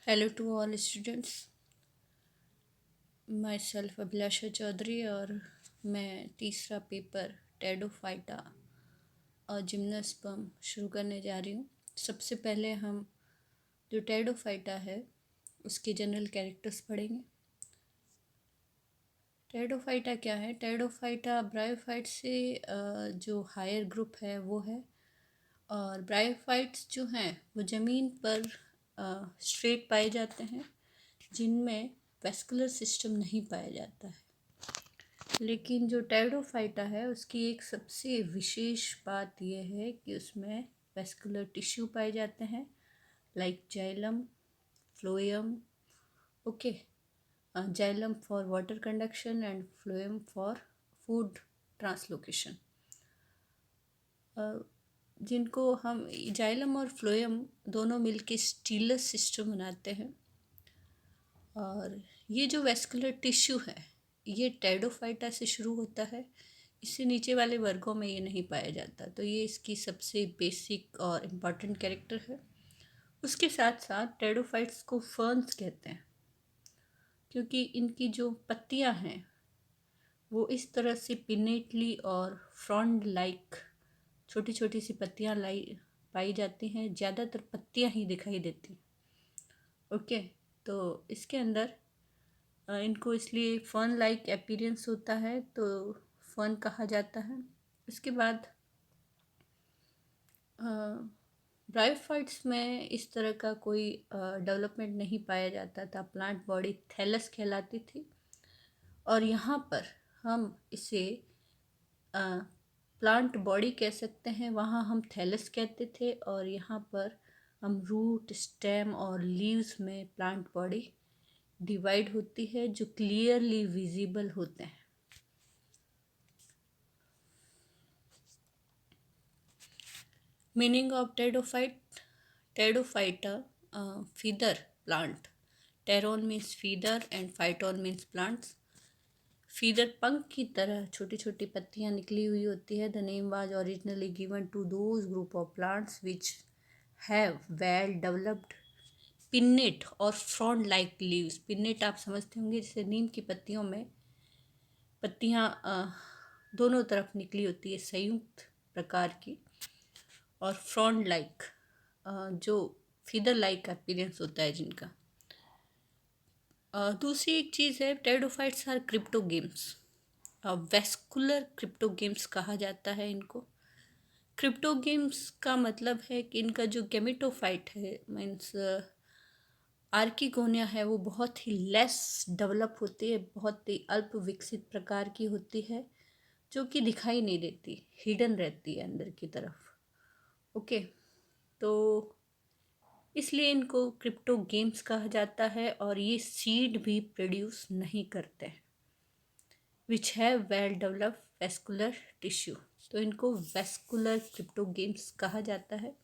Hello to all students. Myself Abhilasha Chaudhary और मैं तीसरा पेपर टेडोफाइटा और जिम्नोस्पर्म शुरू करने जा रही हूँ। सबसे पहले हम जो टेडोफाइटा है उसके जनरल कैरेक्टर्स पढ़ेंगे। टेडोफाइटा क्या है? टेडोफाइटा ब्रायोफाइट से जो हायर ग्रुप है वो है, और ब्रायोफाइट्स जो हैं वो ज़मीन पर स्ट्रेट पाए जाते हैं जिनमें वेस्कुलर सिस्टम नहीं पाया जाता है। लेकिन जो टेरिडोफाइटा है उसकी एक सबसे विशेष बात यह है कि उसमें वेस्कुलर टिश्यू पाए जाते हैं, like xylem, phloem. Okay, xylem for water conduction and phloem for food translocation, जिनको हम जाइलम और फ्लोएम दोनों मिलके स्टीलस सिस्टम बनाते हैं। और ये जो वेस्कुलर टिश्यू है ये टेरिडोफाइटा से शुरू होता है, इससे नीचे वाले वर्गों में ये नहीं पाया जाता। तो ये इसकी सबसे बेसिक और इम्पॉर्टेंट कैरेक्टर है। उसके साथ साथ टेरिडोफाइट्स को फर्न्स कहते हैं क्योंकि इनकी जो पत्तियां हैं वो इस तरह से पिनेटली और फ्रॉन्ड लाइक छोटी छोटी सी पत्तियां पाई जाती हैं। ज़्यादातर पत्तियां ही दिखाई देती। ओके, तो इसके अंदर इनको इसलिए फन लाइक अपीयरेंस होता है तो फन कहा जाता है। इसके बाद ब्रायोफाइट्स में इस तरह का कोई डेवलपमेंट नहीं पाया जाता था। प्लांट बॉडी थैलस कहलाती थी, और यहाँ पर हम इसे प्लांट बॉडी कह सकते हैं, वहाँ हम थैलस कहते थे, और यहाँ पर हम रूट, स्टेम और लीव्स में प्लांट बॉडी डिवाइड होती है जो क्लियरली विजिबल होते हैं। Meaning of pteridophyte: pteridophyta feather plant. Pteron means feather and phyton means plants. Feather पंख की तरह छोटी छोटी पत्तियां निकली हुई होती है। The name was originally given to those group of plants which have well developed pinnate और फ्रॉन्ड लाइक लीव्स। पिन्नेट आप समझते होंगे, जैसे नीम की पत्तियों में पत्तियां दोनों तरफ निकली होती है संयुक्त प्रकार की, और फ्रॉन्ड लाइक जो फीदर लाइक अपीयरेंस होता है जिनका। दूसरी एक चीज़ है, pteridophytes are cryptogams. Vascular cryptogams कहा जाता है इनको। क्रिप्टोगेम्स का मतलब है कि इनका जो गेमेटोफाइट है, मीन्स आर्किगोनिया है, वो बहुत ही लेस डेवलप होती है, बहुत ही अल्प विकसित प्रकार की होती है, जो कि दिखाई नहीं देती, हिडन रहती है अंदर की तरफ। ओके, तो इसलिए इनको क्रिप्टो गेम्स कहा जाता है, और ये सीड भी प्रोड्यूस नहीं करते हैं, विच have well developed vascular tissue. तो इनको वेस्कुलर क्रिप्टो गेम्स कहा जाता है।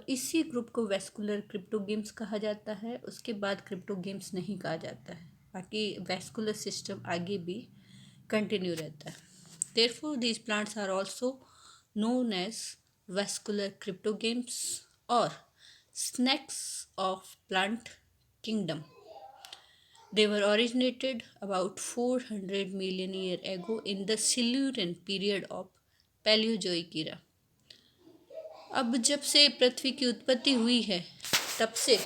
इसी ग्रुप को वेस्कुलर क्रिप्टो गेम्स कहा जाता है। उसके बाद क्रिप्टो गेम्स नहीं कहा जाता है, बाकी वेस्कुलर सिस्टम आगे भी कंटिन्यू रहता है। Therefore these plants are also known as vascular cryptogames or snakes of plant kingdom. They were originated about 400 million years ago in the Silurian period of Paleozoic era. अब जब से पृथ्वी की उत्पत्ति हुई है तब से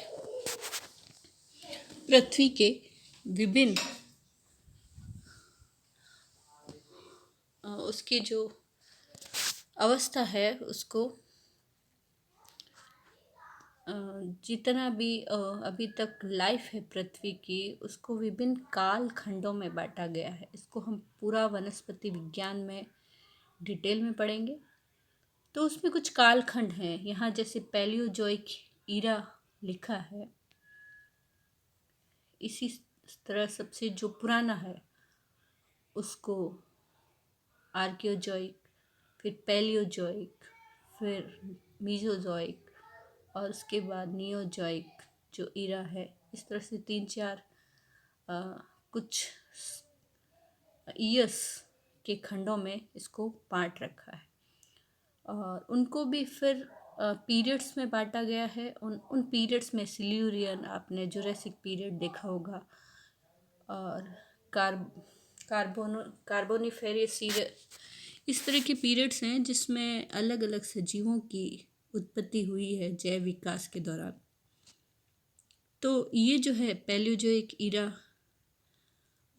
पृथ्वी के विभिन्न उसकी जो अवस्था है उसको जितना भी अभी तक लाइफ है पृथ्वी की, उसको विभिन्न काल खंडों में बांटा गया है। इसको हम पूरा वनस्पति विज्ञान में डिटेल में पढ़ेंगे। तो उसमें कुछ काल खंड हैं यहाँ, जैसे पैलियोजोइक ईरा लिखा है। इसी तरह सबसे जो पुराना है उसको आर्कियोजोइक, फिर पैलियोजोइक, फिर मीजोजोइक, और उसके बाद नियोजोइक जो ईरा है। इस तरह से 3-4 कुछ ईयर्स के खंडों में इसको बांट रखा है, और उनको भी फिर पीरियड्स में बांटा गया है। उन पीरियड्स में सिल्यूरियन, आपने जुरासिक पीरियड देखा होगा, और कार्बोनिफेरस, इस तरह के पीरियड्स हैं जिसमें अलग अलग सजीवों की उत्पत्ति हुई है जैव विकास के दौरान। तो ये जो है पैलियोजोइक ईरा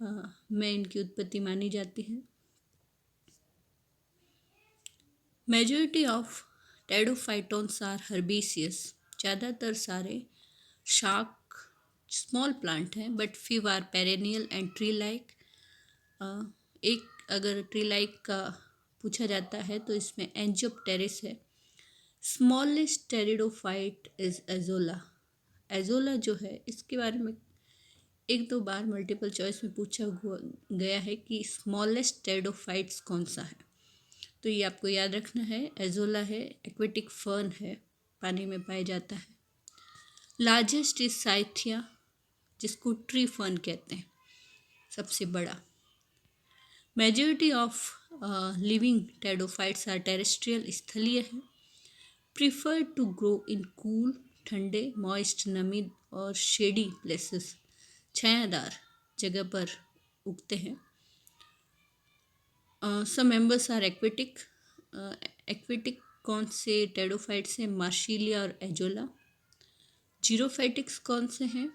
में इनकी उत्पत्ति मानी जाती है। मेजॉरिटी ऑफ टेडोफाइटोन्स आर हर्बेसियस। ज़्यादातर सारे शाक स्मॉल प्लांट हैं, but few are perennial and tree like. एक अगर ट्री लाइक का पूछा जाता है तो इसमें एंजियोप्टेरिस है। Smallest pteridophyte is azolla. Azolla जो है इसके बारे में एक दो बार मल्टीपल चॉइस में पूछा गया है कि स्मॉलेस्ट टेरिडोफाइट्स कौन सा है, तो ये आपको याद रखना है, एजोला है। एक्वेटिक फर्न है, पानी में पाया जाता है। लार्जेस्ट इज साइथिया, जिसको ट्री फर्न कहते हैं, सबसे बड़ा। Majority of living pteridophytes are terrestrial, स्थलीय है। Prefer to grow in cool, ठंडे, मॉइस्ट, नमी और शेडी प्लेसेस, छायादार जगह पर उगते हैं। Some members are aquatic. Aquatic कौन से टेरिडोफाइट्स हैं? मार्शिलिया और एजोला। जीरोफाइटिक्स कौन से हैं?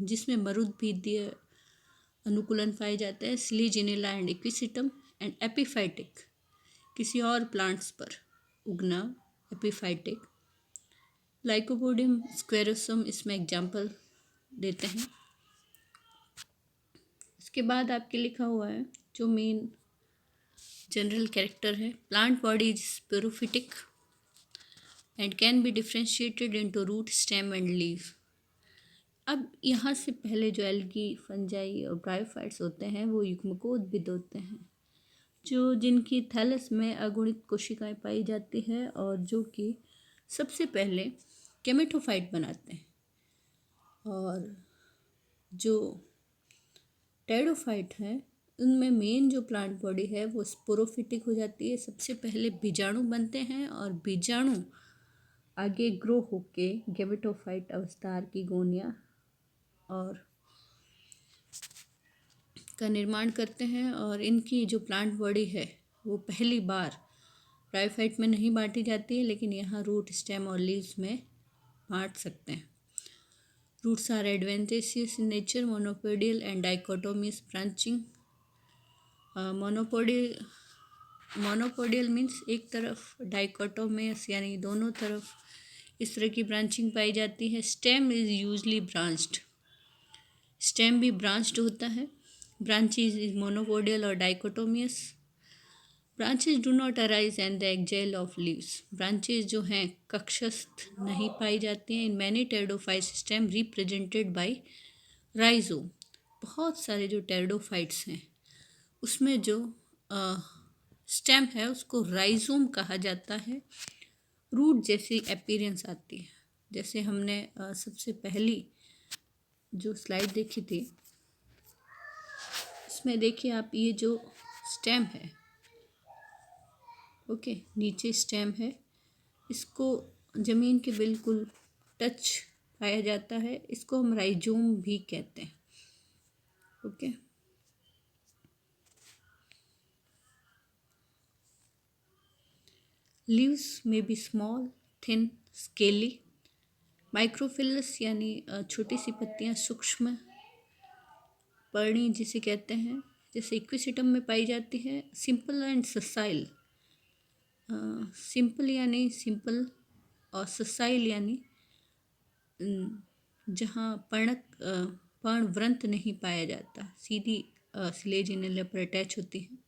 जिसमें मरुद्भिदीय अनुकूलन पाए जाते हैं, स्लीजिनेला एंड इक्विसिटम। एंड एपिफाइटिक, किसी और प्लांट्स पर उगना, एपिफाइटिक। लाइकोपोडियम स्क्वेरोसम इसमें एग्जाम्पल देते हैं। इसके बाद आपके लिखा हुआ है जो मेन जनरल कैरेक्टर है, plant body is sporophytic and can be differentiated into root, stem and leave. अब यहाँ से पहले जो एल्गी, फंजाई और ब्रायोफाइट्स होते हैं वो युग्मकोद्भिद होते हैं, जिनकी थैलस में अगुणित कोशिकाएं पाई जाती है और जो कि सबसे पहले केमेटोफाइट बनाते हैं। और जो टेरिडोफाइट हैं उनमें मेन जो प्लांट बॉडी है वो स्पोरोफिटिक हो जाती है। सबसे पहले बीजाणु बनते हैं और बीजाणु आगे ग्रो होके गेमेटोफाइट अवस्था, आर्किगोनिया और का निर्माण करते हैं। और इनकी जो प्लांट बॉडी है वो पहली बार ब्रायोफाइट में नहीं बांटी जाती है, लेकिन यहाँ रूट, स्टेम और लीव्स में बांट सकते हैं। Roots are adventitious in nature, monopodial and dichotomous branching. Monopodial means एक तरफ, डाइकोटोमियस यानी दोनों तरफ इस तरह की ब्रांचिंग पाई जाती है। Stem is usually branched, stem भी ब्रांच्ड होता है। ब्रांचेज इज मोनोपोडियल और dichotomous. Branches do not arise and the axil of leaves. Branches जो हैं कक्षस्थ नहीं पाई जाती हैं। In many pteridophyte system represented by rhizome. बहुत सारे जो टेरिडोफाइट्स हैं उसमें जो स्टेम है उसको राइजोम कहा जाता है। रूट जैसी अपीयरेंस आती है, जैसे हमने सबसे पहली जो स्लाइड देखी थी इसमें देखिए आप, ये जो स्टेम है, ओके, नीचे स्टेम है, इसको ज़मीन के बिल्कुल टच पाया जाता है, इसको हम राइजोम भी कहते हैं। Okay, leaves may be small, thin, scaly. Microphyllous यानी छोटी सी पत्तियां, सूक्ष्म पर्णी जिसे कहते हैं, जैसे इक्विसिटम में पाई जाती है। सिंपल एंड ससाइल, सिंपल यानी सिंपल और ससाइल यानी जहाँ पर्णवृंत नहीं पाया जाता, सीधी स्लेजिनेला पर अटैच होती है।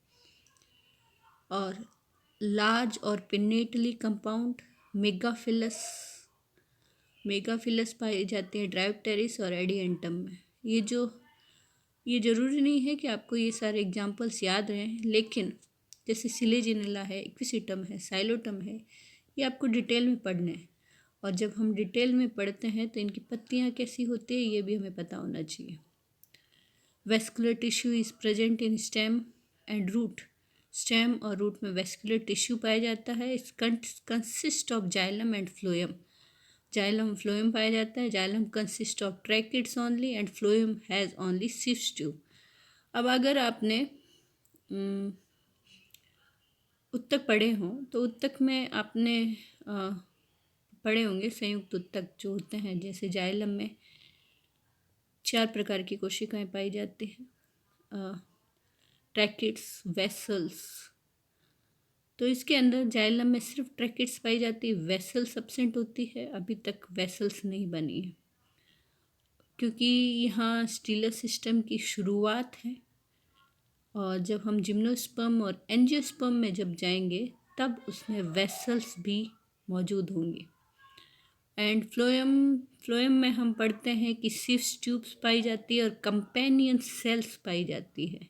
और लार्ज और पिन्नेटली कंपाउंड मेगाफिलस पाए जाते हैं ड्रायोप्टेरिस और एडिएंटम में। ये ज़रूरी नहीं है कि आपको ये सारे एग्जाम्पल्स याद रहें, लेकिन जैसे सिलेजिनेला है, इक्विसिटम है, साइलोटम है, ये आपको डिटेल में पढ़ने हैं। और जब हम डिटेल में पढ़ते हैं तो इनकी पत्तियाँ कैसी होती है ये भी हमें पता होना चाहिए। Vascular tissue is present in stem and root. Stem और रूट में वेस्कुलर टिश्यू पाया जाता है। Is consist of xylem and phloem. Xylem phloem पाया जाता है। Xylem consist of tracheids only and phloem has only सिफ्स ट्यूब। अब अगर आपने उत्तक पढ़े हों तो उत्तक में आपने पढ़े होंगे संयुक्त उत्तक जो होते हैं, जैसे जाइलम में 4 प्रकार की कोशिकाएं पाई जाती हैं, ट्रैकिड्स, वेसल्स। तो इसके अंदर जाइलम में सिर्फ ट्रैकिड्स पाई जाती है, वेसल्स एब्सेंट होती है। अभी तक वेसल्स नहीं बनी है क्योंकि यहाँ स्टीलर सिस्टम की शुरुआत है, और जब हम जिम्नोस्पर्म और एंजियोस्पर्म में जब जाएंगे तब उसमें वेसल्स भी मौजूद होंगी। एंड फ्लोएम में हम पढ़ते हैं कि सिफ्स ट्यूब्स पाई जाती है और कंपेनियन सेल्स पाई जाती है,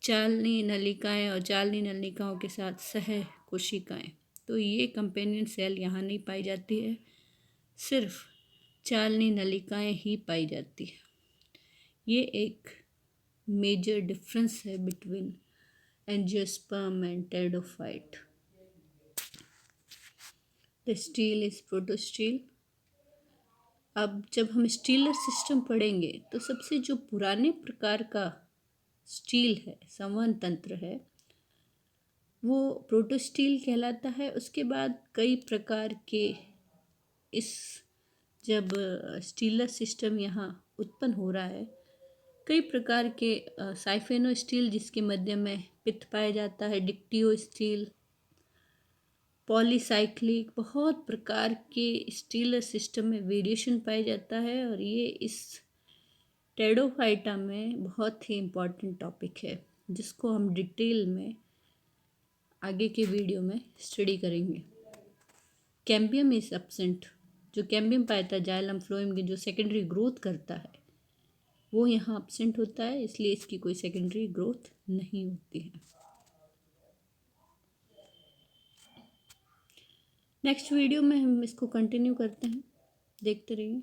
चालनी नलिकाएं और चालनी नलिकाओं के साथ सह कोशिकाएं। तो ये कंपेनियन सेल यहाँ नहीं पाई जाती है, सिर्फ चालनी नलिकाएं ही पाई जाती है। ये एक मेजर डिफरेंस है between angiosperm and pteridophyte. The stele is protostele. अब जब हम स्टीलर सिस्टम पढ़ेंगे तो सबसे जो पुराने प्रकार का स्टील है, संवहन तंत्र है, वो प्रोटोस्टील कहलाता है। उसके बाद कई प्रकार के इस जब स्टीलर सिस्टम यहाँ उत्पन्न हो रहा है, कई प्रकार के साइफेनो स्टील जिसके मध्य में पित्त पाया जाता है, डिक्टियो स्टील, पॉलीसाइक्लिक, बहुत प्रकार के स्टीलर सिस्टम में वेरिएशन पाया जाता है। और ये इस टेरिडोफाइटा में बहुत ही इम्पॉर्टेंट टॉपिक है जिसको हम डिटेल में आगे के वीडियो में स्टडी करेंगे। Cambium is absent. जो कैम्बियम पाया था जाइलम फ्लोएम की जो सेकेंडरी ग्रोथ करता है वो यहाँ एब्सेंट होता है, इसलिए इसकी कोई सेकेंडरी ग्रोथ नहीं होती है। नेक्स्ट वीडियो में हम इसको कंटिन्यू करते हैं, देखते रहिए।